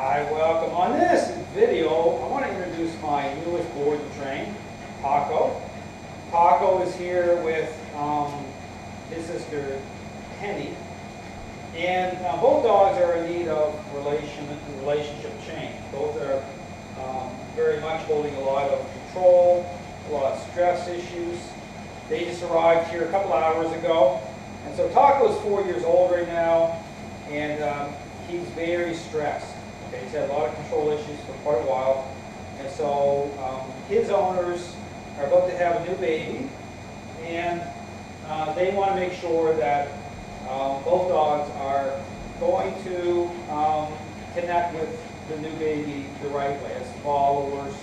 Hi, welcome. On this video, I want to introduce my newest board and train, Paco. Paco is here with his sister, Penny. And both dogs are in need of relationship change. Both are very much holding a lot of control, a lot of stress issues. They just arrived here a couple hours ago. And so Taco is 4 years old right now, and he's very stressed. Okay, he's had a lot of control issues for quite a while. And so his owners are about to have a new baby, and they want to make sure that both dogs are going to connect with the new baby the right way, as followers,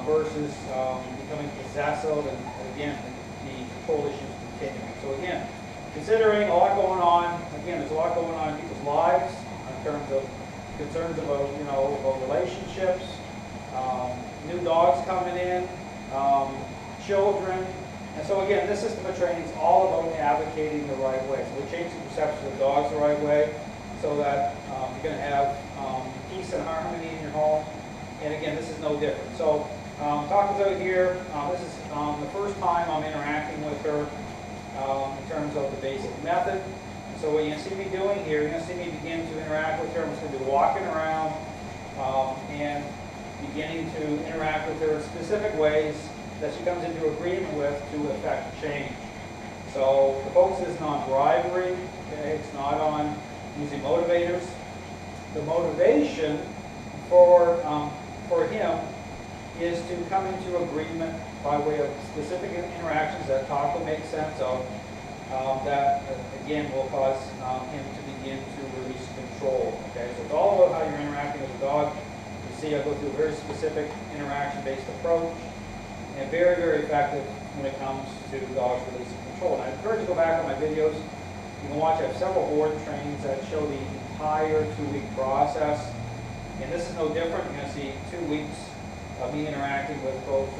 versus becoming possessive, and again, the control issues continuing. So again, considering a lot going on, again, there's a lot going on in people's lives in terms of concerns about, about relationships, new dogs coming in, children. And so again, this system of training is all about advocating the right way. So we're changing the perception of dogs the right way so that you're going to have peace and harmony in your home. And again, this is no different. So Taco's out here. This is the first time I'm interacting with her in terms of the basic method. So what you're going to see me doing here, you're going to see me begin to interact with her. I'm just going to be walking around and beginning to interact with her in specific ways that she comes into agreement with to affect change. So the focus isn't on bribery, okay? It's not on using motivators. The motivation for him is to come into agreement by way of specific interactions that Taco makes sense of, that again will cause him to begin to release control. Okay, so it's all about how you're interacting with the dog. You see, I go through a very specific interaction-based approach, and very, very effective when it comes to dogs releasing control. And I encourage you to go back on my videos. You can watch. I have several board trainings that show the entire 2-week process, and this is no different. You're going to see 2 weeks of me interacting with both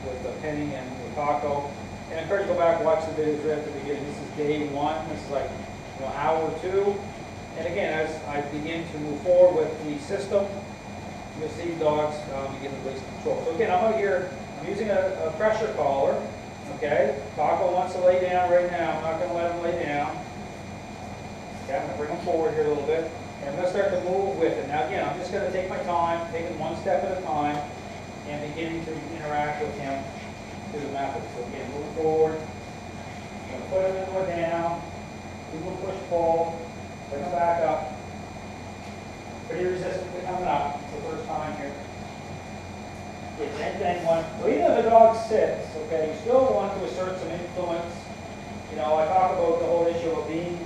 with Penny and with Taco. And I encourage you to go back and watch the videos right at the beginning. This is day 1. This is like hour 2. And again, as I begin to move forward with the system, you'll see dogs begin to release control. So again, I'm using a pressure collar. Okay, Taco wants to lay down right now. I'm not going to let him lay down. Okay, I'm going to bring him forward here a little bit. And I'm going to start to move with it. Now again, I'm just going to take my time, taking one step at a time, and beginning to interact with him through the method. So again, move forward. I'm going to put him into a down. We will push pull. Bring him back up. Pretty resistant to coming up. It's the first time here. Okay, same thing. Well, even if the dog sits, okay, you still want to assert some influence. I talk about the whole issue of being,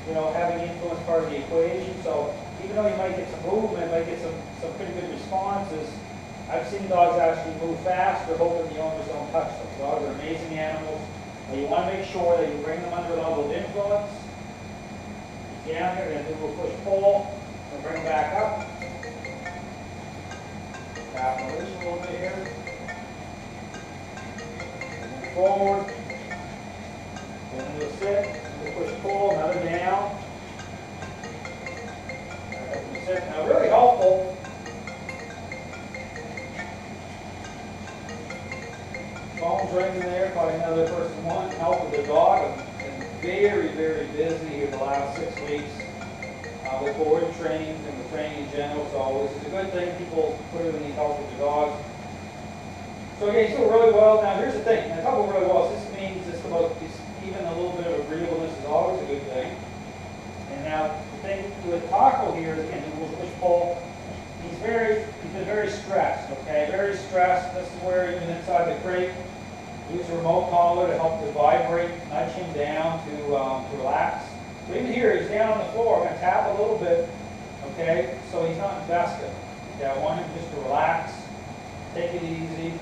having influence part of the equation. So even though you might get some movement, might get some pretty good responses, I've seen dogs actually move faster, hoping the owners don't touch them. Dogs are amazing animals. But you want to make sure that you bring them under a level of influence. Down here, we're going to do a push-pull. And bring them back up. Tap and release a little bit here. Move forward. Then into a sit. Push-pull, another down. Back up to the sit. Now, really helpful. Phone's ringing there, probably another person wanting help with their dog. I've been very, very busy here the last 6 weeks with board trainings and with training in general, so it's a good thing. People clearly need help with their dogs. So again, he's doing really well. Now here's the thing, I talk about really well, this means just about even a little bit of agreeableness is always a good thing. And now the thing with Taco here is, again, we'll push pull. He's been very stressed, okay? Very stressed. This is where even inside the crate, use a remote collar to help to vibrate, nudge him down to relax. So even here, he's down on the floor. I'm going to tap a little bit, okay? So he's not invested. Okay, I want him just to relax, take it easy.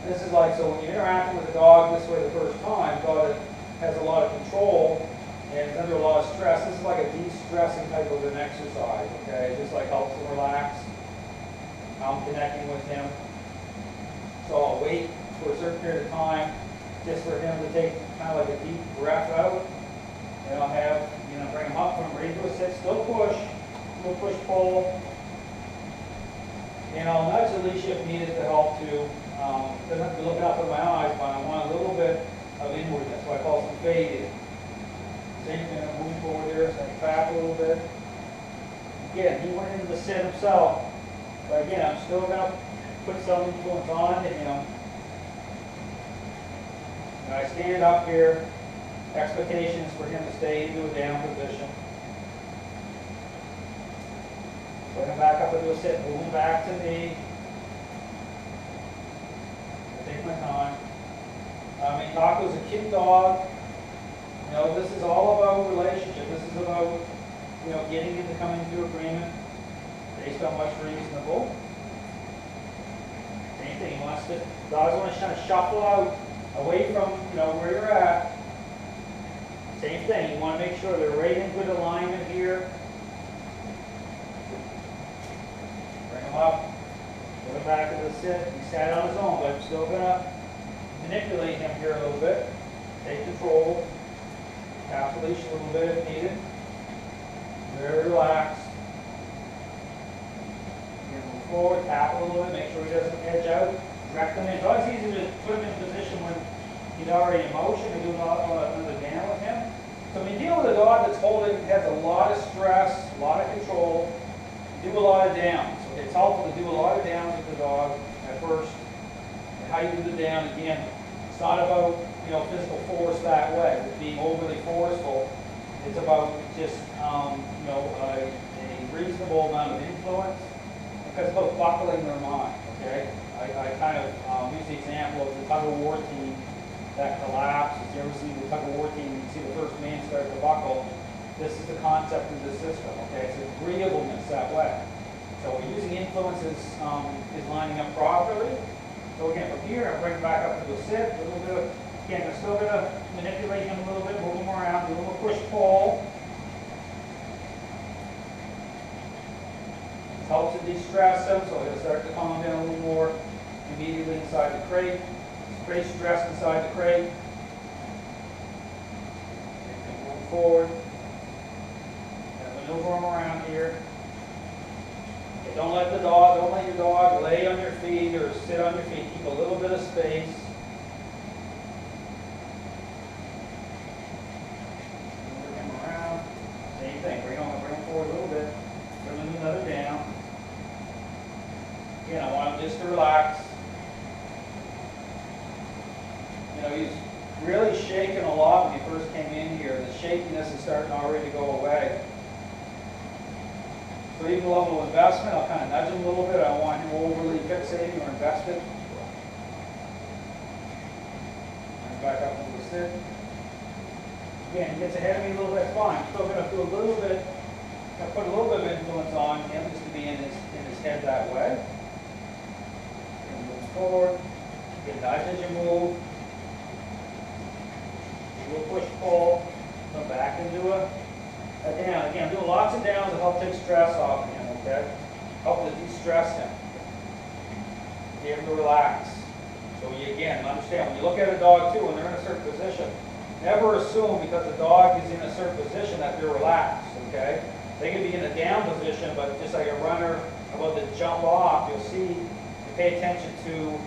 This is like, so when you're interacting with a dog this way the first time, dog has a lot of control and is under a lot of stress. This is like a de-stressing type of an exercise, okay? It just like helps him relax. I'm connecting with him. So I'll wait for a certain period of time just for him to take kind of like a deep breath out. And I'll have, bring him up, put him right into a sit, still push, we'll push-pull. And I'll nudge the leash if needed to help too. Doesn't have to be looking up at my eyes, but I want a little bit of inwardness, so I call some fade in. Same thing, I'm moving forward here, so I back a little bit. Again, he went into the sit himself, but again, I'm still going to put some influence on him. And I stand up here, expectation is for him to stay into a down position. Bring him back up into a sit, move him back to me. I take my time. I mean, Taco's a cute dog. This is all about relationship. This is about, getting him to come into agreement based on what's reasonable. Same thing, dogs want to kind of shuffle out away from, where you're at. Same thing, you want to make sure they're right in good alignment here. Bring him up, put him back to the sit. He sat on his own, but I'm still going to manipulate him here a little bit. Take control. Tap the leash a little bit if needed. Very relaxed. You're going to move forward, tap a little bit, make sure he doesn't edge out. Direct him in. It's always easy to put him in a position when he's already in motion and do another down with him. So when you deal with a dog that's has a lot of stress, a lot of control, you do a lot of downs. Okay, it's helpful to do a lot of downs with the dog at first. And how you do the down, again, it's not about physical force that way, being overly forceful. It's about just a reasonable amount of influence, because it's about buckling their mind. Okay, I kind of use the example of the tug-of-war team that collapses. You ever see the tug-of-war team? You see the first man start to buckle. This is the concept of the system. Okay, it's agreeableness that way. So we're using influences is lining up properly. So again, from here, I'm bringing back up to a sit, a little bit of. Again, I'm still going to manipulate him a little bit, move him around, do a little push-pull. This helps to de-stress him, so he'll start to calm down a little more immediately inside the crate. He's pretty stressed inside the crate. Move forward. And maneuver him around here. Okay, don't let your dog lay on your feet or sit on your feet. Keep a little bit of space. Forward a little bit, bring him another down. Again, I want him just to relax. He's really shaking a lot when he first came in here. The shakiness is starting already to go away. So even level of investment, I'll kind of nudge him a little bit. I don't want him overly fixating or invested. Bring back up into the sit. Again, he gets ahead of me a little bit, fine. Still going to do a little bit. I put a little bit of influence on him just to be in his head that way. And move forward. Get nudge as you move. Do a push-pull. Come back and do a down. Again, I'm doing lots of downs to help take stress off of him, okay? Help to de-stress him. Get him to relax. So again, understand, when you look at a dog too, when they're in a certain position, never assume because the dog is in a certain position that they're relaxed, okay? They can be in a down position, but just like a runner about to jump off, you'll see, you pay attention to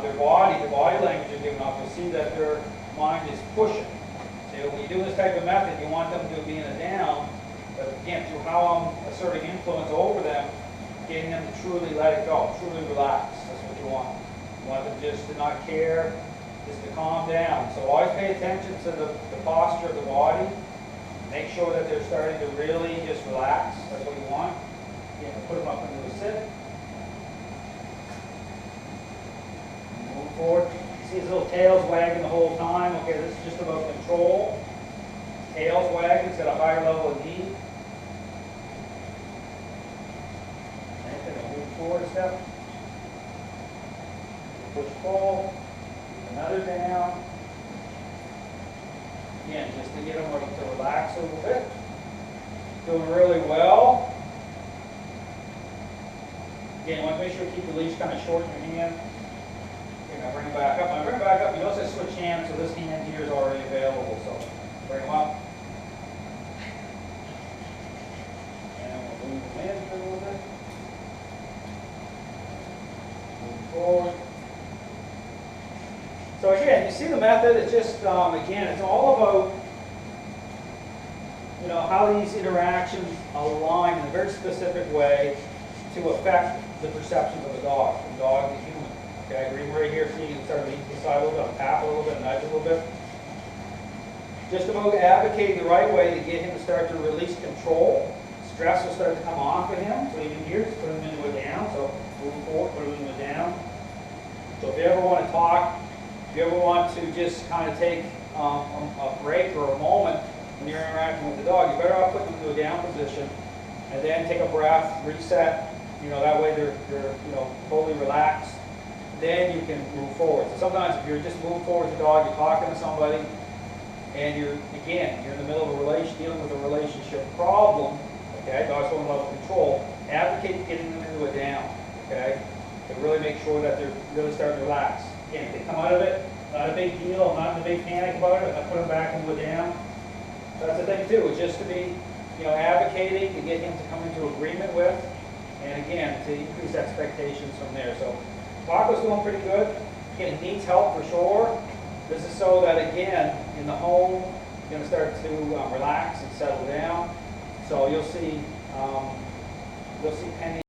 their body, the body language they're giving off, you'll see that their mind is pushing. So when you do this type of method, you want them to be in a down, but again, through how I'm asserting influence over them, getting them to truly let it go, truly relax. That's what you want. You want them just to not care, just to calm down. So always pay attention to the posture of the body. Make sure that they're starting to really just relax. That's what you want. Again, put them up into a sit. Move forward. See his little tail's wagging the whole time. Okay, this is just about control. Tail's wagging. It's got a higher level of need. Move forward a step. Push pull. Another down. Again, just to get them to relax a little bit. Doing really well. Again, you want to make sure you keep the leash kind of short in your hand. Okay, now bring it back up. When I bring it back up, you also switch hands, so this hand here is already available. So bring them up. And we'll move them again, you see the method, it's just, again, it's all about, you know, how these interactions align in a very specific way to affect the perceptions of the dog, from dog to human. Okay, green right here, so you can start leaning to the side a little bit, tap a little bit, nudge a little bit. Just about advocating the right way to get him to start to release control. Stress will start to come off of him. So even here, just put him into a down. So move forward, put him into a down. So if you ever want to talk, if you ever want to just kind of take a break or a moment when you're interacting with the dog, you're better off putting them into a down position and then take a breath, reset. You know, that way they're you know, totally relaxed. Then you can move forward. So sometimes if you're just moving forward with the dog, you're talking to somebody, and you're in the middle of a dealing with a relationship problem, okay, dog's holding level of control, advocate getting them into a down, okay, to really make sure that they're really starting to relax. Again, if they come out of it, not a big deal, I'm not in a big panic about it, I put them back into a down. That's the thing too, is just to be, you know, advocating to get him to come into agreement with, and again, to increase expectations from there. So Paco's doing pretty good. Again, he needs help for sure. This is so that, again, in the home, you're going to start to relax and settle down. So you'll see Penny